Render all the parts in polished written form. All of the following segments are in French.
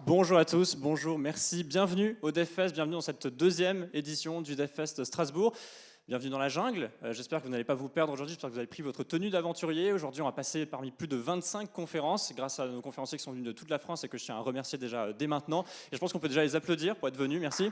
Bonjour à tous, bonjour, merci, bienvenue au DevFest, bienvenue dans cette deuxième édition du DevFest Strasbourg. Bienvenue dans la jungle, j'espère que vous n'allez pas vous perdre aujourd'hui, j'espère que vous avez pris votre tenue d'aventurier. Aujourd'hui on va passer parmi plus de 25 conférences grâce à nos conférenciers qui sont venus de toute la France et que je tiens à remercier déjà dès maintenant. Et je pense qu'on peut déjà les applaudir pour être venus, merci.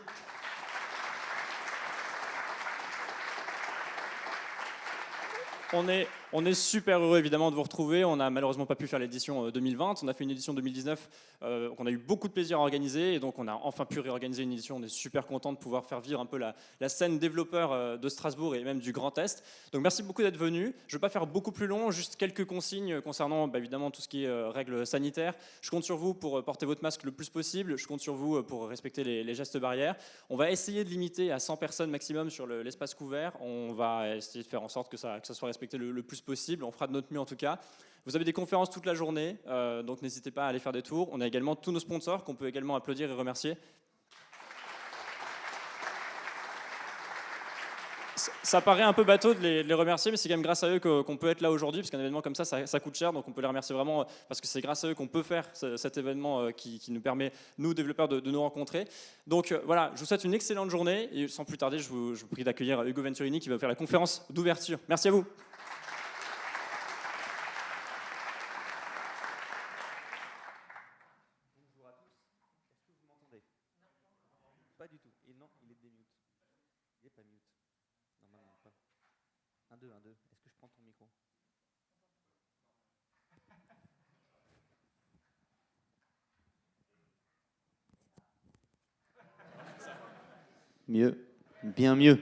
On est super heureux évidemment de vous retrouver. On n'a malheureusement pas pu faire l'édition 2020. On a fait une édition 2019 qu'on a eu beaucoup de plaisir à organiser. Et donc on a enfin pu réorganiser une édition. On est super content de pouvoir faire vivre un peu la scène développeur de Strasbourg et même du Grand Est. Donc merci beaucoup d'être venus. Je ne vais pas faire beaucoup plus long, juste quelques consignes concernant évidemment tout ce qui est règles sanitaires. Je compte sur vous pour porter votre masque le plus possible. Je compte sur vous pour respecter les gestes barrières. On va essayer de limiter à 100 personnes maximum sur l'espace couvert. On va essayer de faire en sorte que ça soit respecté le plus possible. On fera de notre mieux en tout cas. Vous avez des conférences toute la journée, donc n'hésitez pas à aller faire des tours. On a également tous nos sponsors qu'on peut également applaudir et remercier. Ça paraît un peu bateau de les remercier, mais c'est quand même grâce à eux qu'on peut être là aujourd'hui, parce qu'un événement comme ça coûte cher, donc on peut les remercier vraiment, parce que c'est grâce à eux qu'on peut faire cet événement qui nous permet, nous, développeurs, de nous rencontrer. Donc voilà, je vous souhaite une excellente journée, et sans plus tarder, je vous prie d'accueillir Ugo Venturini qui va faire la conférence d'ouverture. Merci à vous. Bonjour à tous, est-ce que vous m'entendez? Pas du tout, et non, il est démute. Il n'est pas mute, normalement pas. 1, 2, 1, 2, est-ce que je prends ton micro? Mieux, bien mieux.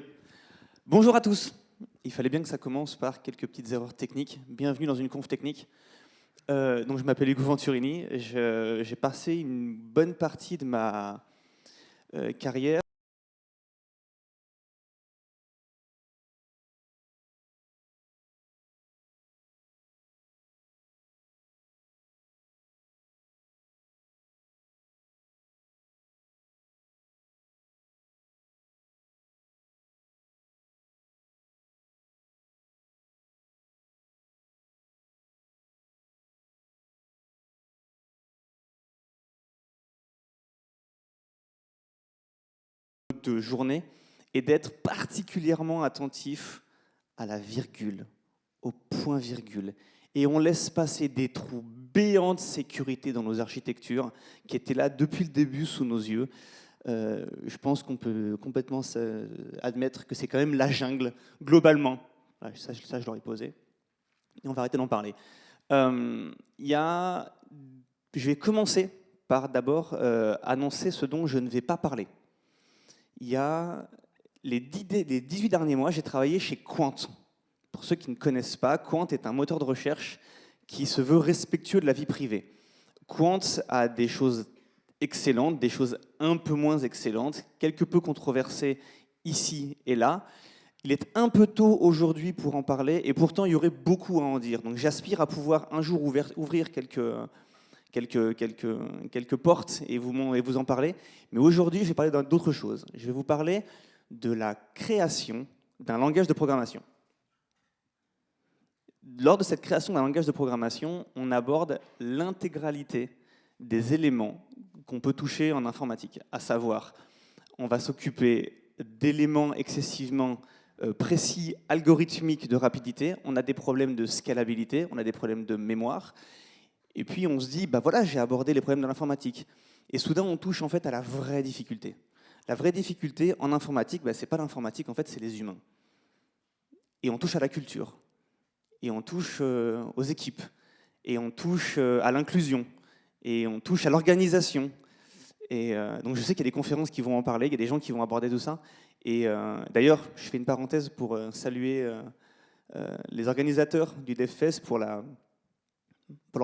Bonjour à tous, il fallait bien que ça commence par quelques petites erreurs techniques. Bienvenue dans une conf technique. Donc je m'appelle Ugo Venturini, j'ai passé une bonne partie de ma carrière de journée et d'être particulièrement attentif à la virgule, au point-virgule. Et on laisse passer des trous béants de sécurité dans nos architectures qui étaient là depuis le début sous nos yeux. Je pense qu'on peut complètement admettre que c'est quand même la jungle, globalement. Ça je l'aurais posé. Et on va arrêter d'en parler. Je vais commencer par d'abord annoncer ce dont je ne vais pas parler. Il y a les 18 derniers mois, j'ai travaillé chez Qwant. Pour ceux qui ne connaissent pas, Qwant est un moteur de recherche qui se veut respectueux de la vie privée. Qwant a des choses excellentes, des choses un peu moins excellentes, quelque peu controversées ici et là. Il est un peu tôt aujourd'hui pour en parler, et pourtant il y aurait beaucoup à en dire. Donc j'aspire à pouvoir un jour ouvrir quelques portes et vous en parler. Mais aujourd'hui, je vais parler d'autre chose. Je vais vous parler de la création d'un langage de programmation. Lors de cette création d'un langage de programmation, on aborde l'intégralité des éléments qu'on peut toucher en informatique, à savoir, on va s'occuper d'éléments excessivement précis, algorithmiques de rapidité, on a des problèmes de scalabilité, on a des problèmes de mémoire, et puis on se dit, bah voilà, j'ai abordé les problèmes de l'informatique. Et soudain, on touche en fait à la vraie difficulté. La vraie difficulté en informatique, bah, c'est pas l'informatique, en fait, c'est les humains. Et on touche à la culture. Et on touche aux équipes. Et on touche à l'inclusion. Et on touche à l'organisation. Et donc je sais qu'il y a des conférences qui vont en parler, il y a des gens qui vont aborder tout ça. Et d'ailleurs, je fais une parenthèse pour saluer les organisateurs du DevFest pour leur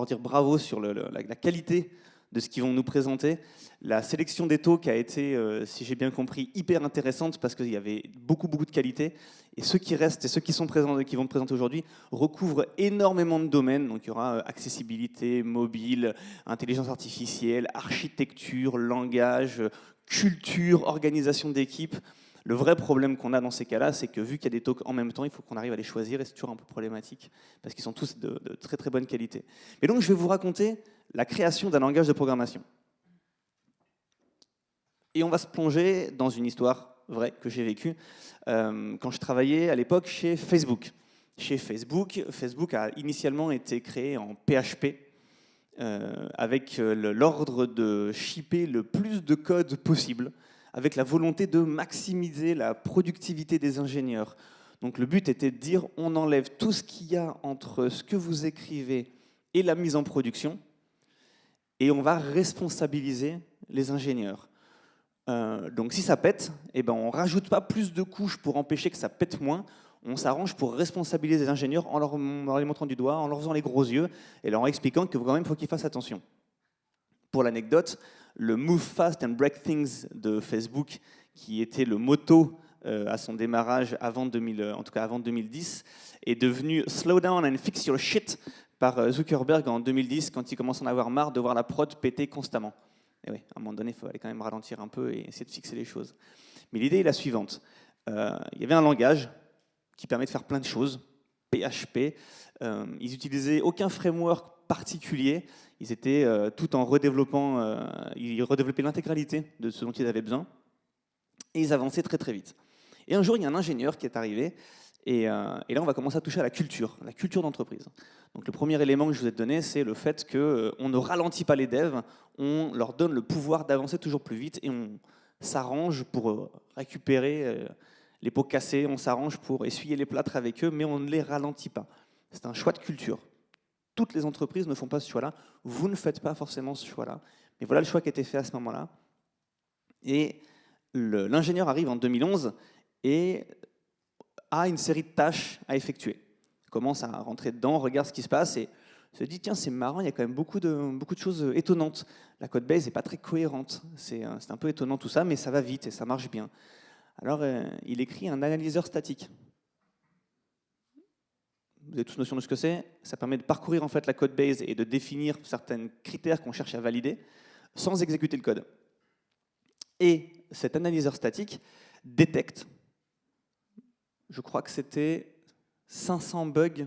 dire bravo sur la qualité de ce qu'ils vont nous présenter. La sélection des talks a été, si j'ai bien compris, hyper intéressante parce qu'il y avait beaucoup de qualité. Et ceux qui restent et ceux qui sont présents, qui vont présenter aujourd'hui, recouvrent énormément de domaines. Donc il y aura accessibilité, mobile, intelligence artificielle, architecture, langage, culture, organisation d'équipe. Le vrai problème qu'on a dans ces cas-là, c'est que vu qu'il y a des talks en même temps, il faut qu'on arrive à les choisir et c'est toujours un peu problématique parce qu'ils sont tous de très bonne qualité. Mais donc je vais vous raconter la création d'un langage de programmation. Et on va se plonger dans une histoire vraie que j'ai vécue quand je travaillais à l'époque chez Facebook. Chez Facebook, Facebook a initialement été créé en PHP avec l'ordre de shipper le plus de code possible, avec la volonté de maximiser la productivité des ingénieurs. Donc le but était de dire on enlève tout ce qu'il y a entre ce que vous écrivez et la mise en production, et on va responsabiliser les ingénieurs. Donc si ça pète, eh ben, on ne rajoute pas plus de couches pour empêcher que ça pète moins, on s'arrange pour responsabiliser les ingénieurs en leur les montrant du doigt, en leur faisant les gros yeux, et leur expliquant que quand même, il faut qu'ils fassent attention. Pour l'anecdote, le Move Fast and Break Things de Facebook, qui était le motto à son démarrage avant 2010, est devenu Slow down and fix your shit par Zuckerberg en 2010, quand il commence à en avoir marre de voir la prod péter constamment. Et oui, à un moment donné, il fallait quand même ralentir un peu et essayer de fixer les choses. Mais l'idée est la suivante. Il y avait un langage qui permet de faire plein de choses, PHP. Ils n'utilisaient aucun framework particulier. Ils étaient tout en redéveloppant, ils redéveloppaient l'intégralité de ce dont ils avaient besoin. Et ils avançaient très très vite. Et un jour, il y a un ingénieur qui est arrivé. Et là, on va commencer à toucher à la culture d'entreprise. Donc le premier élément que je vous ai donné, c'est le fait qu'on ne ralentit pas les devs, on leur donne le pouvoir d'avancer toujours plus vite et on s'arrange pour récupérer les pots cassés, on s'arrange pour essuyer les plâtres avec eux, mais on ne les ralentit pas. C'est un choix de culture. Toutes les entreprises ne font pas ce choix-là, vous ne faites pas forcément ce choix-là, mais voilà le choix qui a été fait à ce moment-là. Et l'ingénieur arrive en 2011 et a une série de tâches à effectuer. Il commence à rentrer dedans, regarde ce qui se passe et se dit tiens, c'est marrant, il y a quand même beaucoup de choses étonnantes. La code base n'est pas très cohérente, c'est un peu étonnant tout ça, mais ça va vite et ça marche bien. Alors il écrit un analyseur statique. Vous avez tous notion de ce que c'est. Ça permet de parcourir en fait la code base et de définir certains critères qu'on cherche à valider sans exécuter le code. Et cet analyseur statique détecte, je crois que c'était 500 bugs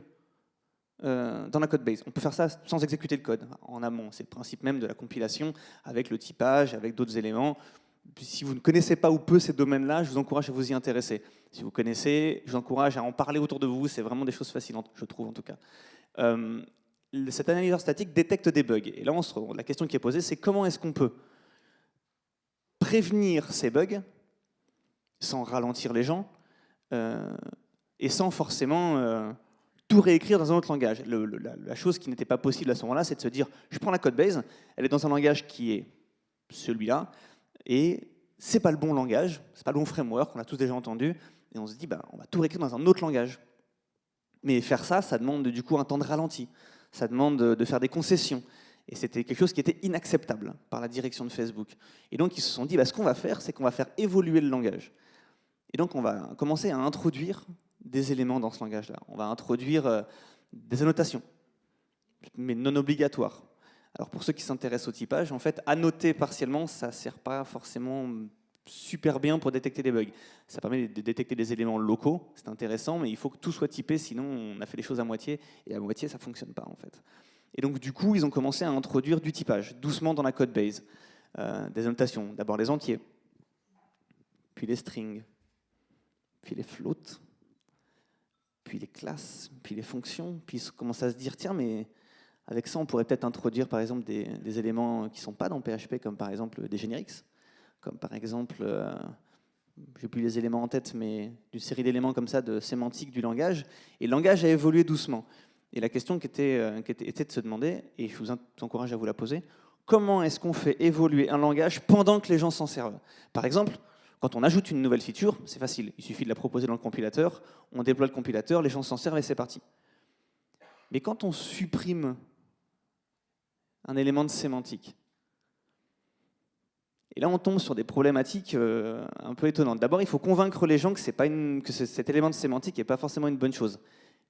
dans la code base. On peut faire ça sans exécuter le code en amont. C'est le principe même de la compilation avec le typage, avec d'autres éléments. Si vous ne connaissez pas ou peu ces domaines-là, je vous encourage à vous y intéresser. Si vous connaissez, je vous encourage à en parler autour de vous. C'est vraiment des choses fascinantes, je trouve en tout cas. Cet analyseur statique détecte des bugs. Et là, la question qui est posée, c'est comment est-ce qu'on peut prévenir ces bugs sans ralentir les gens et sans forcément tout réécrire dans un autre langage. La chose qui n'était pas possible à ce moment-là, c'est de se dire, je prends la code base, elle est dans un langage qui est celui-là, et c'est pas le bon langage, c'est pas le bon framework, on l'a tous déjà entendu, et on se dit, on va tout réécrire dans un autre langage. Mais faire ça, ça demande du coup un temps de ralenti, ça demande de faire des concessions, et c'était quelque chose qui était inacceptable par la direction de Facebook. Et donc ils se sont dit, ce qu'on va faire, c'est qu'on va faire évoluer le langage. Et donc on va commencer à introduire des éléments dans ce langage-là. On va introduire des annotations, mais non obligatoires. Alors pour ceux qui s'intéressent au typage, en fait, annoter partiellement, ça ne sert pas forcément super bien pour détecter des bugs. Ça permet de détecter des éléments locaux, c'est intéressant, mais il faut que tout soit typé, sinon on a fait les choses à moitié, et à moitié ça ne fonctionne pas en fait. Et donc du coup, ils ont commencé à introduire du typage, doucement dans la code base. Des annotations, d'abord les entiers, puis les strings, puis les floats, puis les classes, puis les fonctions, puis ils commencent à se dire, tiens, mais avec ça, on pourrait peut-être introduire, par exemple, des éléments qui ne sont pas dans PHP, comme par exemple des generics, comme par exemple, je n'ai plus les éléments en tête, mais une série d'éléments comme ça de sémantique du langage. Et le langage a évolué doucement. Et la question qui était de se demander, et je vous encourage à vous la poser, comment est-ce qu'on fait évoluer un langage pendant que les gens s'en servent? Par exemple, quand on ajoute une nouvelle feature, c'est facile, il suffit de la proposer dans le compilateur, on déploie le compilateur, les gens s'en servent et c'est parti. Mais quand on supprime un élément de sémantique, et là on tombe sur des problématiques un peu étonnantes. D'abord, il faut convaincre les gens que cet élément de sémantique n'est pas forcément une bonne chose.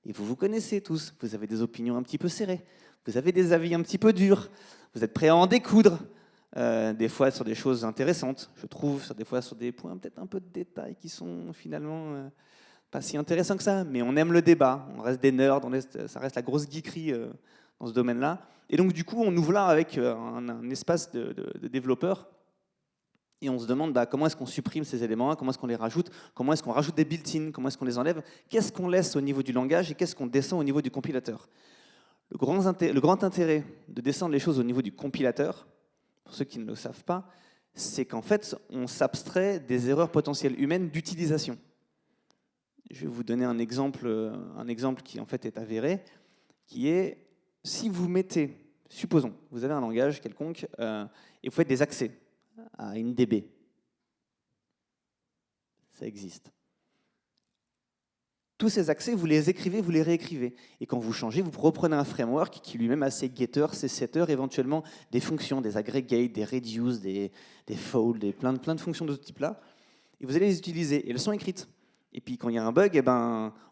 Et vous connaissez tous, vous avez des opinions un petit peu serrées, vous avez des avis un petit peu durs, vous êtes prêts à en découdre. Des fois sur des choses intéressantes, je trouve, des fois sur des points peut-être un peu de détail qui sont finalement pas si intéressants que ça, mais on aime le débat, on reste des nerds, ça reste la grosse geekerie dans ce domaine-là. Et donc du coup, on ouvre là avec un espace de développeurs Et on se demande comment est-ce qu'on supprime ces éléments, comment est-ce qu'on les rajoute, comment est-ce qu'on rajoute des built-in, comment est-ce qu'on les enlève, qu'est-ce qu'on laisse au niveau du langage et qu'est-ce qu'on descend au niveau du compilateur. Le grand intérêt de descendre les choses au niveau du compilateur, pour ceux qui ne le savent pas, c'est qu'en fait, on s'abstrait des erreurs potentielles humaines d'utilisation. Je vais vous donner un exemple qui en fait est avéré, qui est si vous mettez, supposons, vous avez un langage quelconque et vous faites des accès à une DB. Ça existe. Tous ces accès, vous les écrivez, vous les réécrivez. Et quand vous changez, vous reprenez un framework qui lui-même a ses getters, ses setters, éventuellement des fonctions, des aggregates, des reduce, des fold, plein de fonctions de ce type-là. Et vous allez les utiliser. Et elles sont écrites. Et puis quand il y a un bug,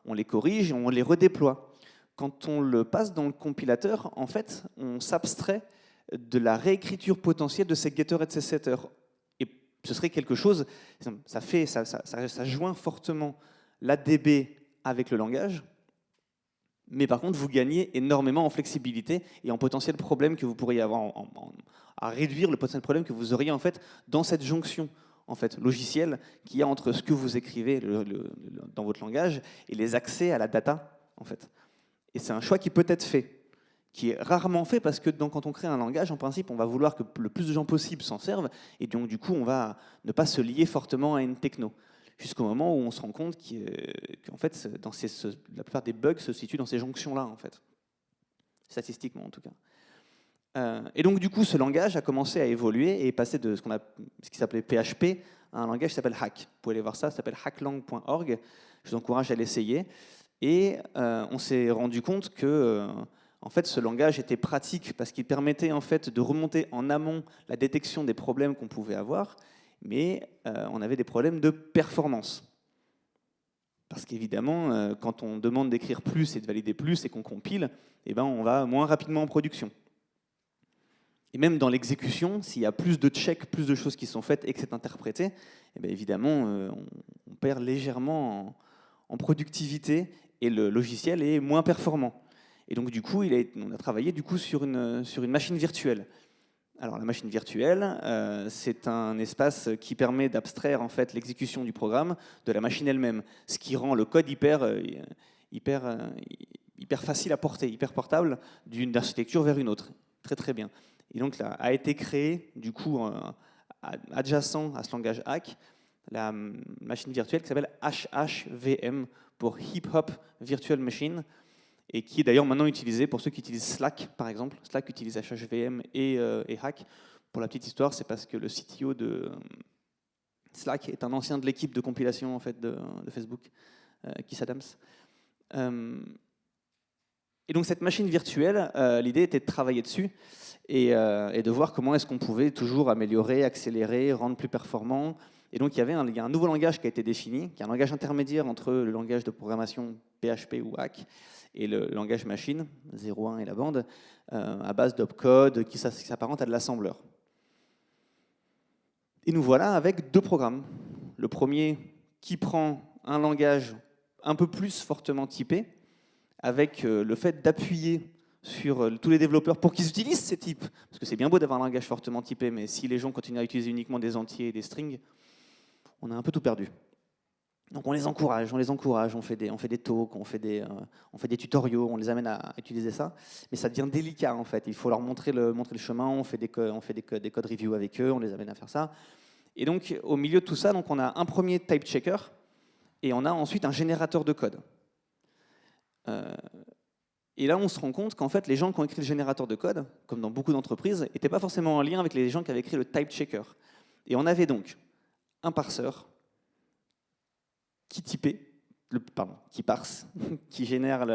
on les corrige et on les redéploie. Quand on le passe dans le compilateur, en fait, on s'abstrait de la réécriture potentielle de ces getters et de ces setters. Et ce serait quelque chose, ça joint fortement la DB avec le langage, mais par contre, vous gagnez énormément en flexibilité et en potentiel problème que vous pourriez avoir, à réduire le potentiel problème que vous auriez en fait dans cette jonction en fait, logicielle qu'il y a entre ce que vous écrivez dans votre langage et les accès à la data. En fait. Et c'est un choix qui peut être fait, qui est rarement fait parce que quand on crée un langage, en principe, on va vouloir que le plus de gens possible s'en servent et donc du coup, on va ne pas se lier fortement à une techno. Jusqu'au moment où on se rend compte qu'en fait, la plupart des bugs se situent dans ces jonctions-là, en fait. Statistiquement, en tout cas. Et donc, du coup, ce langage a commencé à évoluer et est passé de ce qui s'appelait PHP à un langage qui s'appelle Hack. Vous pouvez aller voir ça s'appelle hacklang.org. Je vous encourage à l'essayer. Et on s'est rendu compte que en fait, ce langage était pratique parce qu'il permettait en fait, de remonter en amont la détection des problèmes qu'on pouvait avoir, mais on avait des problèmes de performance. Parce qu'évidemment, quand on demande d'écrire plus et de valider plus et qu'on compile, on va moins rapidement en production. Et même dans l'exécution, s'il y a plus de checks, plus de choses qui sont faites et que c'est interprété, évidemment, on perd légèrement en productivité et le logiciel est moins performant. Et donc, du coup, on a travaillé sur une machine virtuelle. Alors, la machine virtuelle, c'est un espace qui permet d'abstraire en fait, l'exécution du programme de la machine elle-même, ce qui rend le code hyper facile à porter, hyper portable d'une architecture vers une autre. Très, très bien. Et donc, là, a été créé, du coup, adjacent à ce langage Hack, la machine virtuelle qui s'appelle HHVM pour Hip Hop Virtual Machine, et qui est d'ailleurs maintenant utilisé pour ceux qui utilisent Slack, par exemple. Slack utilise HHVM et Hack. Pour la petite histoire, c'est parce que le CTO de Slack est un ancien de l'équipe de compilation en fait, de Facebook, Keith Adams. Et donc cette machine virtuelle, l'idée était de travailler dessus et de voir comment est-ce qu'on pouvait toujours améliorer, accélérer, rendre plus performant. Et donc il y a un nouveau langage qui a été défini, qui est un langage intermédiaire entre le langage de programmation PHP ou Hack et le langage machine, 0.1 et la bande, à base d'opcode qui s'apparente à de l'assembleur. Et nous voilà avec deux programmes. Le premier qui prend un langage un peu plus fortement typé, avec le fait d'appuyer sur tous les développeurs pour qu'ils utilisent ces types. Parce que c'est bien beau d'avoir un langage fortement typé, mais si les gens continuent à utiliser uniquement des entiers et des strings, on a un peu tout perdu. Donc on les encourage, on fait des talks, on fait des tutoriaux, on les amène à utiliser ça. Mais ça devient délicat en fait. Il faut leur montrer le chemin, on fait des code review avec eux, on les amène à faire ça. Et donc au milieu de tout ça, donc, on a un premier type checker et on a ensuite un générateur de code. Et là, on se rend compte qu'en fait, les gens qui ont écrit le générateur de code, comme dans beaucoup d'entreprises, n'étaient pas forcément en lien avec les gens qui avaient écrit le type checker. Et on avait donc un parseur qui parse, qui génère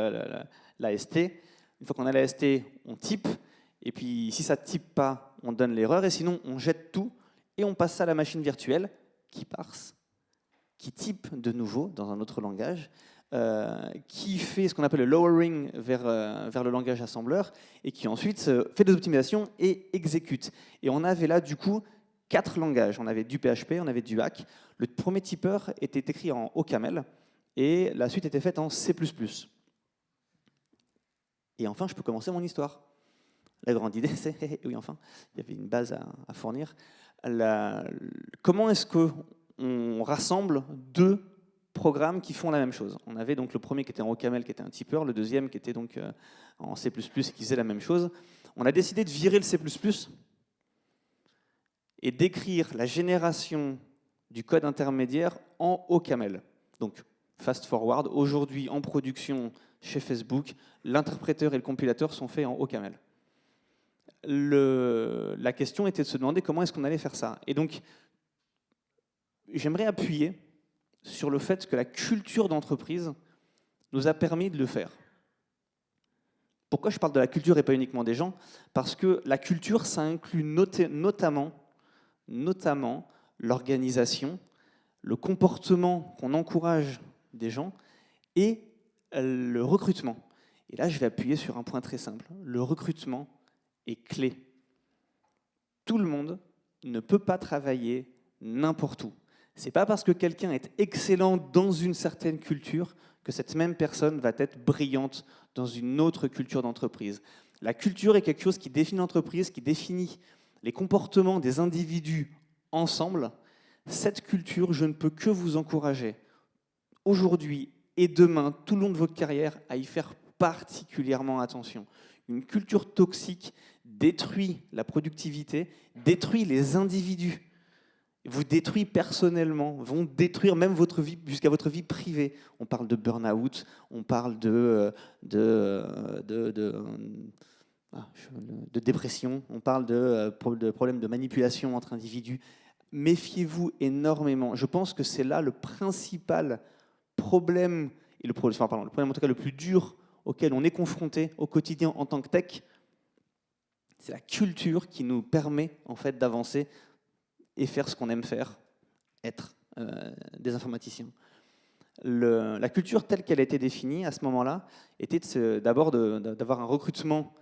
l'AST. Une fois qu'on a l'AST, on type, et puis si ça ne type pas, on donne l'erreur, et sinon on jette tout, et on passe ça à la machine virtuelle, qui parse, qui type de nouveau dans un autre langage, qui fait ce qu'on appelle le lowering vers le langage assembleur, et qui ensuite fait des optimisations et exécute. Et on avait là, du coup, 4 langages. On avait du PHP, on avait du Hack. Le premier tipeur était écrit en OCaml et la suite était faite en C++. Et enfin, je peux commencer mon histoire. La grande idée, c'est, oui, enfin, il y avait une base à fournir. Comment est-ce qu'on rassemble deux programmes qui font la même chose? On avait donc le premier qui était en OCaml, qui était un tipeur, le deuxième qui était donc en C++ et qui faisait la même chose. On a décidé de virer le C++ et d'écrire la génération du code intermédiaire en OCaml. Donc, fast forward, aujourd'hui en production chez Facebook, l'interpréteur et le compilateur sont faits en OCaml. La question était de se demander comment est-ce qu'on allait faire ça. Et donc, j'aimerais appuyer sur le fait que la culture d'entreprise nous a permis de le faire. Pourquoi je parle de la culture et pas uniquement des gens? Parce que la culture, ça inclut notamment l'organisation, le comportement qu'on encourage des gens et le recrutement. Et là, je vais appuyer sur un point très simple. Le recrutement est clé. Tout le monde ne peut pas travailler n'importe où. C'est pas parce que quelqu'un est excellent dans une certaine culture que cette même personne va être brillante dans une autre culture d'entreprise. La culture est quelque chose qui définit l'entreprise, qui définit les comportements des individus ensemble. Cette culture, je ne peux que vous encourager aujourd'hui et demain, tout le long de votre carrière, à y faire particulièrement attention. Une culture toxique détruit la productivité, détruit les individus, vous détruit personnellement, vont détruire même votre vie, jusqu'à votre vie privée. On parle de burn-out, on parle de dépression, on parle de problèmes de manipulation entre individus. Méfiez-vous énormément. Je pense que c'est là le principal problème, et le problème en tout cas le plus dur auquel on est confronté au quotidien en tant que tech. C'est la culture qui nous permet en fait d'avancer et faire ce qu'on aime faire, être des informaticiens. La culture telle qu'elle a été définie à ce moment-là était d'abord d'avoir un recrutement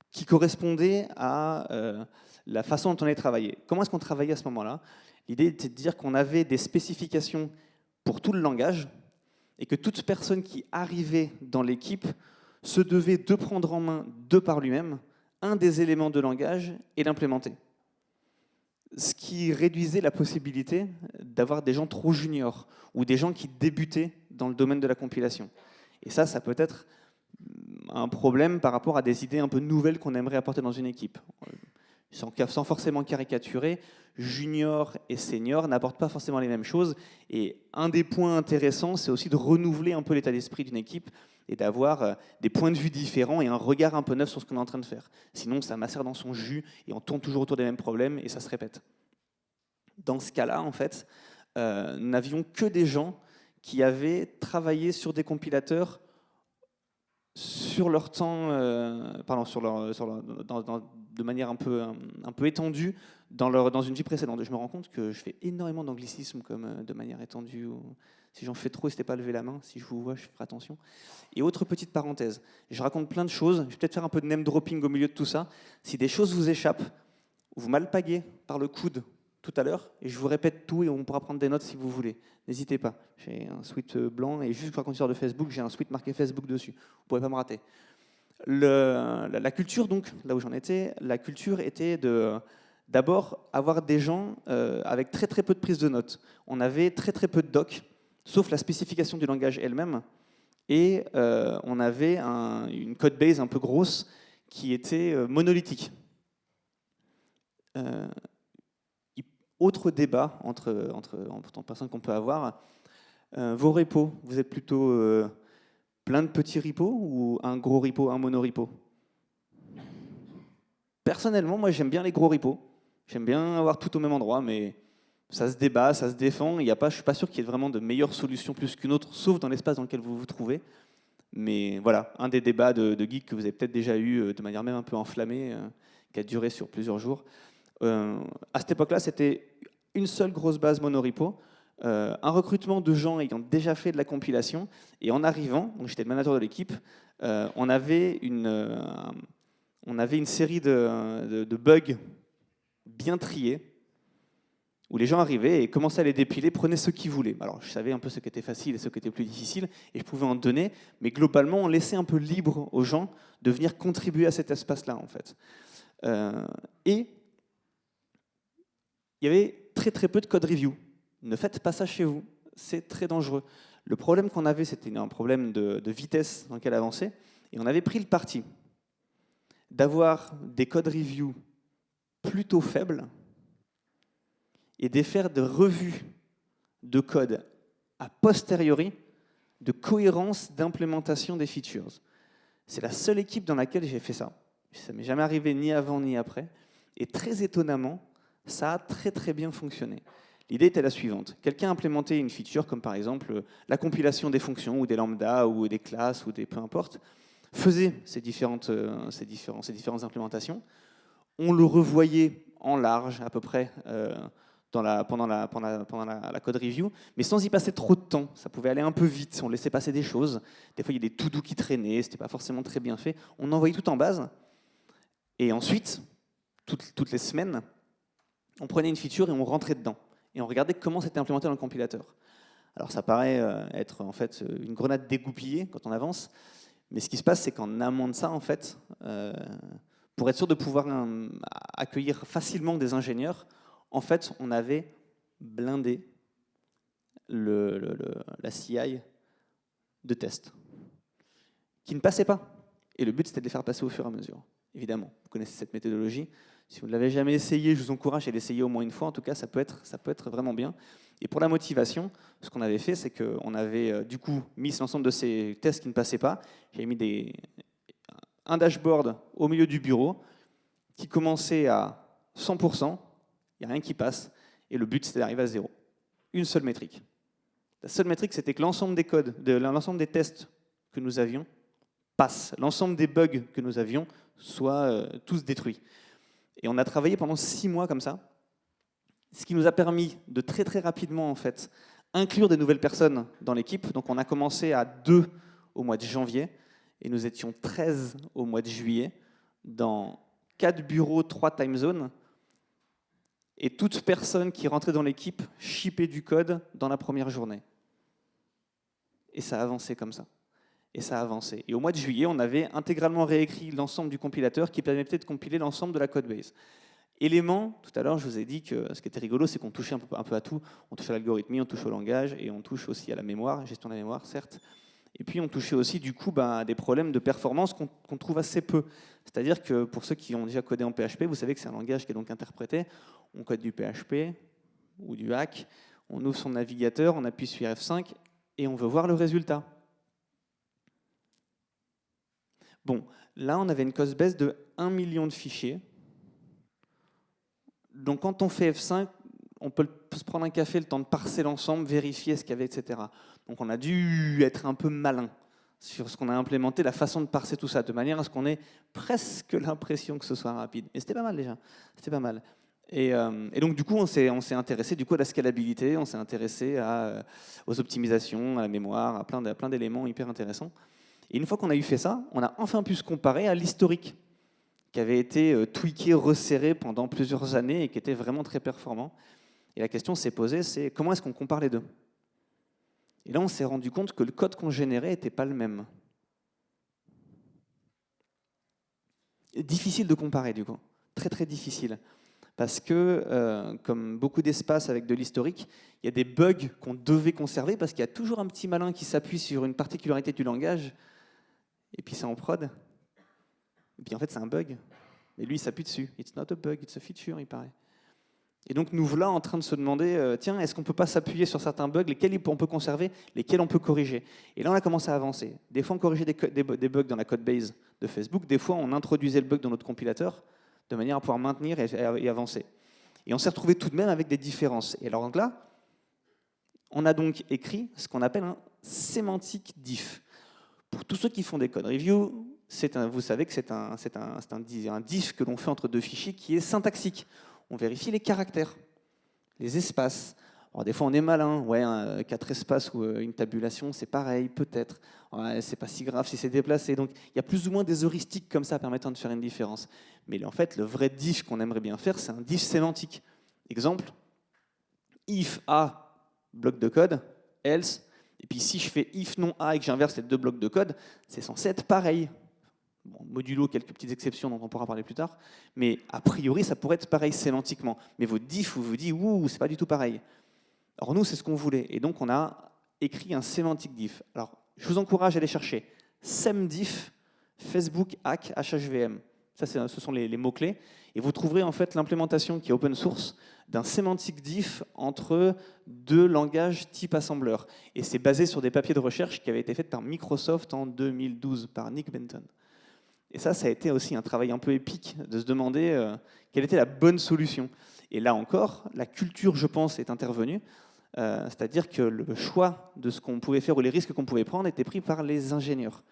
qui correspondait à la façon dont on allait travailler. Comment est-ce qu'on travaillait à ce moment-là? L'idée était de dire qu'on avait des spécifications pour tout le langage et que toute personne qui arrivait dans l'équipe se devait de prendre en main, de par lui-même, un des éléments de langage et l'implémenter. Ce qui réduisait la possibilité d'avoir des gens trop juniors ou des gens qui débutaient dans le domaine de la compilation. Et ça peut être un problème par rapport à des idées un peu nouvelles qu'on aimerait apporter dans une équipe. Sans forcément caricaturer, junior et senior n'apportent pas forcément les mêmes choses. Et un des points intéressants, c'est aussi de renouveler un peu l'état d'esprit d'une équipe et d'avoir des points de vue différents et un regard un peu neuf sur ce qu'on est en train de faire. Sinon, ça macère dans son jus et on tourne toujours autour des mêmes problèmes et ça se répète. Dans ce cas-là, en fait, nous n'avions que des gens qui avaient travaillé sur des compilateurs sur leur temps, de manière un peu étendue dans une vie précédente. Je me rends compte que je fais énormément d'anglicismes comme de manière étendue. Si j'en fais trop, n'hésitez pas à lever la main. Si je vous vois, je ferai attention. Et autre petite parenthèse, je raconte plein de choses. Je vais peut-être faire un peu de name dropping au milieu de tout ça. Si des choses vous échappent, vous m'alpaguez par le coude tout à l'heure, et je vous répète tout et on pourra prendre des notes si vous voulez. N'hésitez pas. J'ai un sweat blanc et juste pour la compte de Facebook, j'ai un sweat marqué Facebook dessus. Vous ne pourrez pas me rater. La culture, donc, là où j'en étais, la culture était d'abord avoir des gens avec très très peu de prise de notes. On avait très très peu de docs, sauf la spécification du langage elle-même, et on avait une code base un peu grosse qui était monolithique. Autre débat entre personnes qu'on peut avoir, vos repos, vous êtes plutôt plein de petits repos ou un gros repo, un monorepo? Personnellement, moi j'aime bien les gros repos. J'aime bien avoir tout au même endroit, mais ça se débat, ça se défend. Je ne suis pas sûr qu'il y ait vraiment de meilleures solutions plus qu'une autre, sauf dans l'espace dans lequel vous vous trouvez. Mais voilà, un des débats de geek que vous avez peut-être déjà eu de manière même un peu enflammée, qui a duré sur plusieurs jours. À cette époque-là, c'était une seule grosse base monorepo, un recrutement de gens ayant déjà fait de la compilation, et en arrivant, donc j'étais le manager de l'équipe, on avait une série de bugs bien triés, où les gens arrivaient et commençaient à les dépiler, prenaient ce qu'ils voulaient. Alors, je savais un peu ce qui était facile et ce qui était plus difficile, et je pouvais en donner, mais globalement, on laissait un peu libre aux gens de venir contribuer à cet espace-là, en fait. Et il y avait très très peu de code review. Ne faites pas ça chez vous, c'est très dangereux. Le problème qu'on avait, c'était un problème de vitesse dans lequel avancer, et on avait pris le parti d'avoir des code review plutôt faibles, et de faire des revues de code a posteriori de cohérence d'implémentation des features. C'est la seule équipe dans laquelle j'ai fait ça. Ça ne m'est jamais arrivé ni avant ni après. Et très étonnamment, ça a très très bien fonctionné. L'idée était la suivante. Quelqu'un a implémenté une feature comme par exemple la compilation des fonctions ou des lambdas ou des classes ou des peu importe, faisait ces différentes implémentations. On le revoyait en large à peu près pendant la code review, mais sans y passer trop de temps. Ça pouvait aller un peu vite, on laissait passer des choses. Des fois, il y a des to-do qui traînaient, c'était pas forcément très bien fait. On envoyait tout en base, et ensuite, toutes les semaines, on prenait une feature et on rentrait dedans. Et on regardait comment c'était implémenté dans le compilateur. Alors ça paraît être en fait une grenade dégoupillée quand on avance, mais ce qui se passe, c'est qu'en amont de ça, en fait, pour être sûr de pouvoir accueillir facilement des ingénieurs, en fait, on avait blindé la CI de test, qui ne passait pas. Et le but, c'était de les faire passer au fur et à mesure. Évidemment, vous connaissez cette méthodologie. Si vous ne l'avez jamais essayé, je vous encourage à l'essayer au moins une fois. En tout cas, ça peut être vraiment bien. Et pour la motivation, ce qu'on avait fait, c'est qu'on avait du coup mis l'ensemble de ces tests qui ne passaient pas. J'avais mis un dashboard au milieu du bureau qui commençait à 100%. Il n'y a rien qui passe, et le but, c'était d'arriver à 0. Une seule métrique. La seule métrique, c'était que l'ensemble des codes, l'ensemble des tests que nous avions passe. L'ensemble des bugs que nous avions soient tous détruits. Et on a travaillé pendant 6 mois comme ça, ce qui nous a permis de très très rapidement, en fait, inclure des nouvelles personnes dans l'équipe. Donc on a commencé à 2 au mois de janvier, et nous étions 13 au mois de juillet, dans 4 bureaux, 3 time zones. Et toute personne qui rentrait dans l'équipe shippait du code dans la première journée. Et ça a avancé comme ça. Et ça a avancé. Et au mois de juillet, on avait intégralement réécrit l'ensemble du compilateur qui permettait de compiler l'ensemble de la codebase. Élément, tout à l'heure, je vous ai dit que ce qui était rigolo, c'est qu'on touchait un peu à tout. On touche à l'algorithmie, on touche au langage, et on touche aussi à la mémoire, gestion de la mémoire, certes. Et puis on touchait aussi du coup à des problèmes de performance qu'on trouve assez peu. C'est-à-dire que pour ceux qui ont déjà codé en PHP, vous savez que c'est un langage qui est donc interprété. On code du PHP ou du hack, on ouvre son navigateur, on appuie sur F5 et on veut voir le résultat. Bon, là on avait une codebase de 1 million de fichiers. Donc quand on fait F5, on peut se prendre un café, le temps de parser l'ensemble, vérifier ce qu'il y avait, etc. Donc on a dû être un peu malin sur ce qu'on a implémenté, la façon de parser tout ça, de manière à ce qu'on ait presque l'impression que ce soit rapide. Et c'était pas mal déjà, c'était pas mal. Et donc du coup, on s'est intéressé du coup à la scalabilité, on s'est intéressé aux optimisations, à la mémoire, à plein d'éléments hyper intéressants. Et une fois qu'on a eu fait ça, on a enfin pu se comparer à l'historique, qui avait été tweaké, resserré pendant plusieurs années et qui était vraiment très performant. Et la question s'est posée, c'est comment est-ce qu'on compare les deux? Et là, on s'est rendu compte que le code qu'on générait n'était pas le même. Difficile de comparer, du coup. Très, très difficile. Parce que, comme beaucoup d'espaces avec de l'historique, il y a des bugs qu'on devait conserver parce qu'il y a toujours un petit malin qui s'appuie sur une particularité du langage, et puis c'est en prod. Et puis en fait, c'est un bug. Et lui, il s'appuie dessus. It's not a bug, it's a feature, il paraît. Et donc nous voilà en train de se demander, tiens, est-ce qu'on ne peut pas s'appuyer sur certains bugs, lesquels on peut conserver, lesquels on peut corriger? Et là, on a commencé à avancer. Des fois, on corrigeait des bugs dans la codebase de Facebook, des fois, on introduisait le bug dans notre compilateur, de manière à pouvoir maintenir et avancer. Et on s'est retrouvé tout de même avec des différences. Et alors là, on a donc écrit ce qu'on appelle un semantic diff. Pour tous ceux qui font des code review, vous savez que c'est un diff que l'on fait entre 2 fichiers qui est syntaxique. On vérifie les caractères, les espaces. Alors des fois on est malin, ouais, 4 espaces ou une tabulation, c'est pareil, peut-être. Ouais, c'est pas si grave si c'est déplacé. Donc il y a plus ou moins des heuristiques comme ça permettant de faire une différence. Mais en fait, le vrai diff qu'on aimerait bien faire, c'est un diff sémantique. Exemple, if A, bloc de code, else, et puis si je fais if non A et que j'inverse les deux blocs de code, c'est censé être pareil. Bon, modulo, quelques petites exceptions dont on pourra parler plus tard, mais a priori, ça pourrait être pareil sémantiquement. Mais votre diff vous dit, ouh, c'est pas du tout pareil. Alors nous, c'est ce qu'on voulait, et donc on a écrit un sémantique diff. Alors, je vous encourage à aller chercher semdiff, Facebook hack HHVM. Ça, ce sont les mots-clés. Et vous trouverez en fait l'implémentation qui est open source d'un sémantique diff entre deux langages type assembleur. Et c'est basé sur des papiers de recherche qui avaient été faits par Microsoft en 2012, par Nick Benton. Et ça a été aussi un travail un peu épique de se demander quelle était la bonne solution. Et là encore, la culture, je pense, est intervenue. C'est-à-dire que le choix de ce qu'on pouvait faire ou les risques qu'on pouvait prendre étaient pris par les ingénieurs.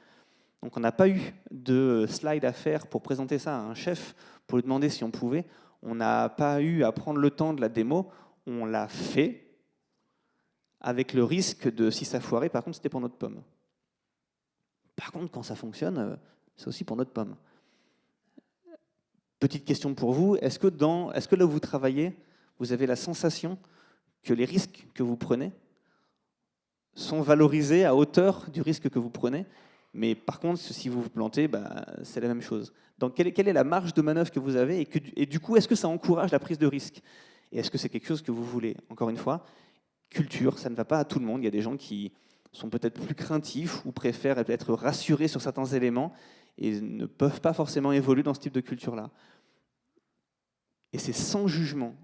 Donc on n'a pas eu de slide à faire pour présenter ça à un chef, pour lui demander si on pouvait. On n'a pas eu à prendre le temps de la démo. On l'a fait avec le risque de, si ça foirait, par contre, c'était pour notre pomme. Par contre, quand ça fonctionne, c'est aussi pour notre pomme. Petite question pour vous, est-ce que là où vous travaillez, vous avez la sensation que les risques que vous prenez sont valorisés à hauteur du risque que vous prenez, mais par contre, si vous vous plantez, c'est la même chose. Donc, quelle est la marge de manœuvre que vous avez et du coup, est-ce que ça encourage la prise de risque? Et est-ce que c'est quelque chose que vous voulez? Encore une fois, culture, ça ne va pas à tout le monde. Il y a des gens qui sont peut-être plus craintifs ou préfèrent être rassurés sur certains éléments et ne peuvent pas forcément évoluer dans ce type de culture-là. Et c'est sans jugement.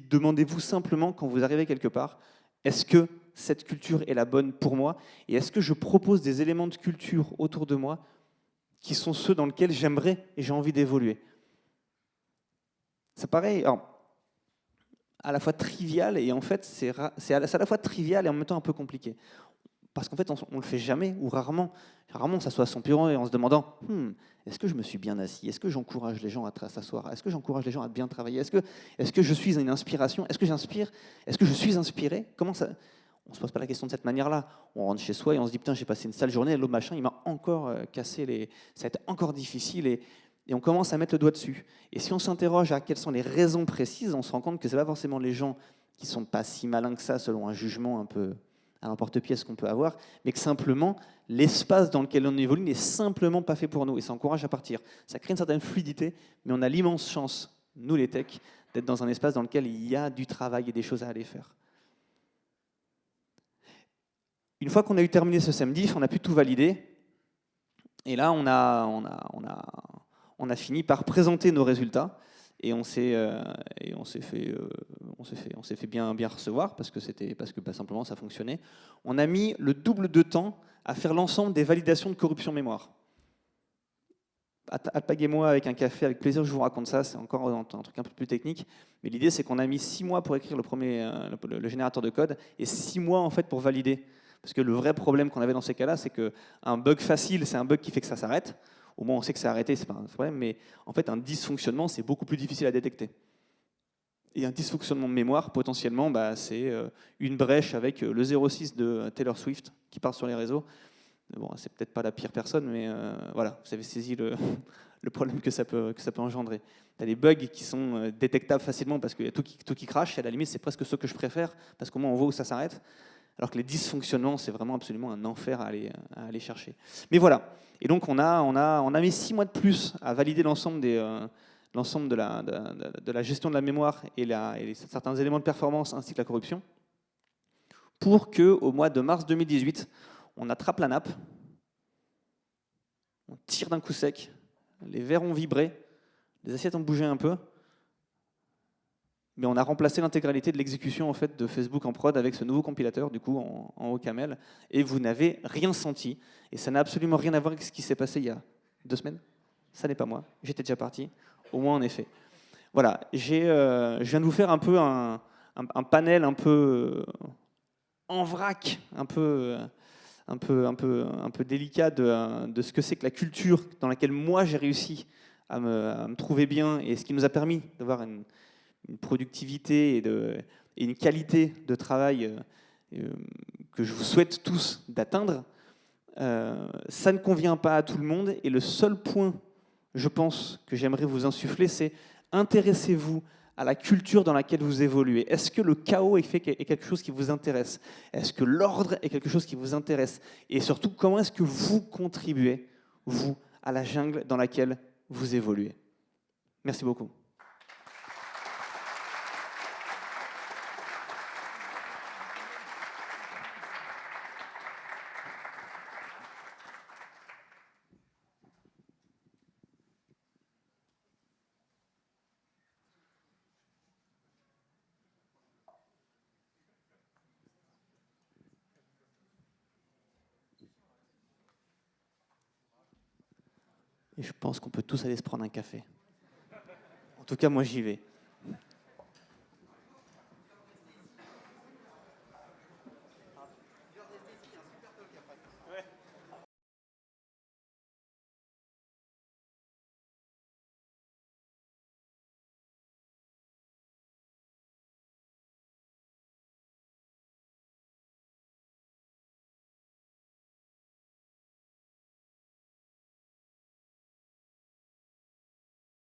Demandez-vous simplement, quand vous arrivez quelque part, est-ce que cette culture est la bonne pour moi? Et est-ce que je propose des éléments de culture autour de moi qui sont ceux dans lesquels j'aimerais et j'ai envie d'évoluer? Ça paraît à la fois trivial et en fait, c'est à la fois trivial et en même temps un peu compliqué. Parce qu'en fait, on ne le fait jamais ou rarement. Rarement, on s'assoit à son bureau et en se demandant est-ce que je me suis bien assis? Est-ce que j'encourage les gens à s'asseoir? Est-ce que j'encourage les gens à bien travailler? Est-ce que je suis une inspiration? Est-ce que j'inspire? Est-ce que je suis inspiré? Comment ça? On ne se pose pas la question de cette manière-là. On rentre chez soi et on se dit putain, j'ai passé une sale journée, l'autre machin, il m'a encore cassé les. Ça a été encore difficile et on commence à mettre le doigt dessus. Et si on s'interroge à quelles sont les raisons précises, on se rend compte que ce n'est pas forcément les gens qui ne sont pas si malins que ça, selon un jugement un peu à l'emporte-pièce qu'on peut avoir, mais que simplement, l'espace dans lequel on évolue n'est simplement pas fait pour nous, et ça encourage à partir. Ça crée une certaine fluidité, mais on a l'immense chance, nous les techs, d'être dans un espace dans lequel il y a du travail et des choses à aller faire. Une fois qu'on a eu terminé ce SEMdiff, on a pu tout valider, et là, on a fini par présenter nos résultats, et on s'est fait bien recevoir parce que simplement ça fonctionnait. On a mis le double de temps à faire l'ensemble des validations de corruption mémoire. Alpaguez-moi avec un café, avec plaisir, je vous raconte ça. C'est encore un truc un peu plus technique, mais l'idée c'est qu'on a mis 6 mois pour écrire le générateur de code et 6 mois en fait pour valider. Parce que le vrai problème qu'on avait dans ces cas-là, c'est qu'un bug facile, c'est un bug qui fait que ça s'arrête. Au moins, on sait que c'est arrêté, c'est pas un problème, mais en fait, un dysfonctionnement, c'est beaucoup plus difficile à détecter. Et un dysfonctionnement de mémoire, potentiellement, c'est une brèche avec le 06 de Taylor Swift qui part sur les réseaux. Bon, c'est peut-être pas la pire personne, mais voilà, vous avez saisi le problème que ça peut engendrer. Tu as des bugs qui sont détectables facilement parce qu'il y a tout qui crache, et à la limite, c'est presque ceux que je préfère, parce qu'au moins, on voit où ça s'arrête. Alors que les dysfonctionnements, c'est vraiment absolument un enfer à aller chercher. Mais voilà. Et donc, on a mis 6 mois de plus à valider l'ensemble de la gestion de la mémoire et certains éléments de performance ainsi que la corruption pour qu'au mois de mars 2018, on attrape la nappe, on tire d'un coup sec, les verres ont vibré, les assiettes ont bougé un peu, mais on a remplacé l'intégralité de l'exécution en fait, de Facebook en prod avec ce nouveau compilateur, du coup, en OCaml, et vous n'avez rien senti. Et ça n'a absolument rien à voir avec ce qui s'est passé il y a 2 semaines. Ça n'est pas moi, j'étais déjà parti, au moins en effet. Voilà, je viens de vous faire un peu un panel un peu en vrac, un peu délicat de ce que c'est que la culture dans laquelle moi j'ai réussi à me trouver bien et ce qui nous a permis d'avoir une productivité et une qualité de travail que je vous souhaite tous d'atteindre, ça ne convient pas à tout le monde. Et le seul point, je pense, que j'aimerais vous insuffler, c'est intéressez-vous à la culture dans laquelle vous évoluez? Est-ce que le chaos est quelque chose qui vous intéresse? Est-ce que l'ordre est quelque chose qui vous intéresse? Et surtout, comment est-ce que vous contribuez, vous, à la jungle dans laquelle vous évoluez? Merci beaucoup. Et je pense qu'on peut tous aller se prendre un café. En tout cas, moi, j'y vais.